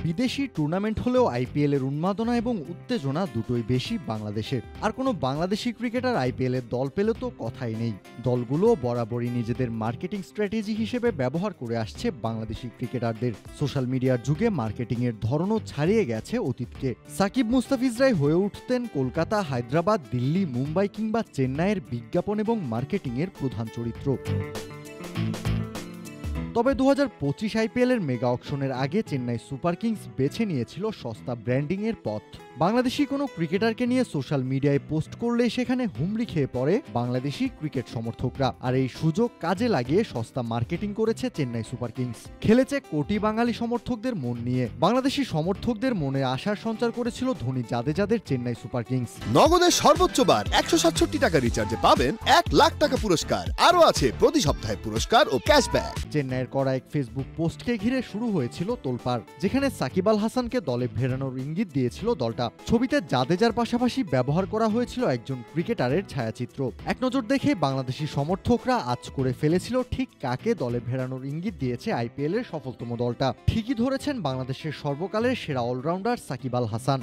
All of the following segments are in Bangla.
বিদেশি টুর্নামেন্ট হলেও আইপিএল এর উন্মাদনা এবং উত্তেজনা দুটোই বেশি বাংলাদেশের। আর কোনো বাংলাদেশি ক্রিকেটার আইপিএল এর দল পেলে তো কথাই নেই। দলগুলো বরাবরই নিজেদের মার্কেটিং স্ট্র্যাটেজি হিসেবে ব্যবহার করে আসছে বাংলাদেশি ক্রিকেটারদের। সোশ্যাল মিডিয়ার যুগে মার্কেটিং এর ধরনও ছাড়িয়ে গেছে অতীতকে। সাকিব মুস্তাফিজরাই হয়ে উঠতেন কলকাতা, হায়দ্রাবাদ, দিল্লি, মুম্বাই কিংবা চেন্নাইয়ের বিজ্ঞাপন এবং মার্কেটিং এর প্রধান চরিত্র। তবে 2025 আইপিএল এর মেগা অকশনের আগে চেন্নাই সুপার কিংস বেছে নিয়েছিল সস্তা ব্র্যান্ডিং এর পথ। বাংলাদেশি কোনো ক্রিকেটারকে নিয়ে সোশ্যাল মিডিয়ায় পোস্ট করলে সেখানে হুমড়ি খেয়ে পড়ে বাংলাদেশি ক্রিকেট সমর্থকরা। আর এই সুযোগ কাজে লাগিয়ে সস্তা মার্কেটিং করেছে চেন্নাই সুপার কিংস। খেলেছে কোটি বাঙালি সমর্থকদের মন নিয়ে। বাংলাদেশি সমর্থকদের মনে আশার সঞ্চার করেছিল ধোনি জাদেজাদের চেন্নাই সুপার কিংস। নগদের সর্বোচ্চ বার 167 টাকা রিচার্জে পাবেন 1 লাখ টাকা পুরস্কার। আরও আছে প্রতি সপ্তাহে পুরস্কার ও ক্যাশব্যাক। চেন্নাইয়ের করা এক ফেসবুক পোস্টকে ঘিরে শুরু হয়েছিল তোলপাড়, যেখানে সাকিব আল হাসানকে দলে ফেরানোর ইঙ্গিত দিয়েছিল দলটা। ছবিতে জাদেজার পাশাপাশি ব্যবহার করা হয়েছিল একজন ক্রিকেটারের ছায়াচিত্র। এক নজর দেখে বাংলাদেশি সমর্থকরা আঁচ করে ফেলেছিল ঠিক কাকে দলে ফেরানোর ইঙ্গিত দিয়েছে আইপিএল এর সফলতম দলটা। ঠিকই ধরেছেন, বাংলাদেশের সর্বকালের সেরা অলরাউন্ডার সাকিব আল হাসান।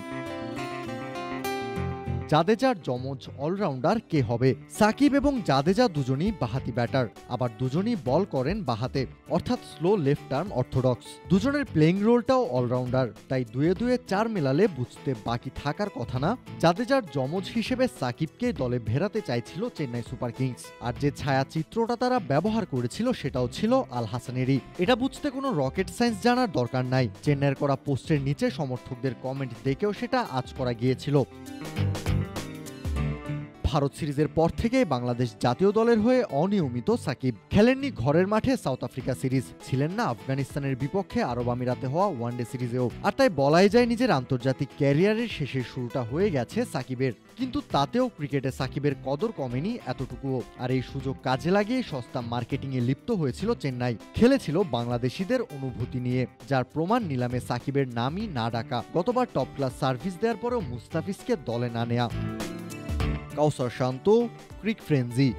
জাদেজার যমজ অলরাউন্ডার কে হবে? সাকিব এবং জাদেজা দুজনই বাহাতি ব্যাটার, আবার দুজনই বল করেন বাহাতে, অর্থাৎ স্লো লেফট আর্ম অর্থোডক্স। দুজনের প্লেইং রোলটাও অলরাউন্ডার, তাই দুয়ে দুয়ে চার মেলালে বুঝতে বাকি থাকার কথা না জাদেজার যমজ হিসেবে সাকিবকে দলে ভেড়াতে চাইছিল চেন্নাই সুপার কিংস। আর যে ছায়াচিত্রটা তারা ব্যবহার করেছিল সেটাও ছিল আল হাসানেরই। এটা বুঝতে কোনো রকেট সায়েন্স জানার দরকার নাই। চেন্নাইয়ের করা পোস্টের নিচে সমর্থকদের কমেন্ট দেখেও সেটা আঁচ করা গিয়েছিল। ভারত সিরিজের পর থেকে বাংলাদেশ জাতীয় দলের হয়ে অনিয়মিত সাকিব। খেলেননি ঘরের মাঠে সাউথ আফ্রিকা সিরিজ, ছিলেন না আফগানিস্তানের বিপক্ষে আরব আমিরাতে হওয়া ওয়ানডে সিরিজেও। আর তাই বলাই যায় নিজের আন্তর্জাতিক ক্যারিয়ারের শেষের শুরুটা হয়ে গেছে সাকিবের। কিন্তু তাতেও ক্রিকেটে সাকিবের কদর কমেনি এতটুকুও। আর এই সুযোগ কাজে লাগিয়ে সস্তা মার্কেটিংয়ে লিপ্ত হয়েছিল চেন্নাই। খেলেছিল বাংলাদেশিদের অনুভূতি নিয়ে, যার প্রমাণ নিলামে সাকিবের নামই না ডাকা। গতবার টপ ক্লাস সার্ভিস দেওয়ার পরেও মুস্তাফিজকে দলে না নেয়া। কাউসার শান্ত, ক্রিক ফ্রেন্জি।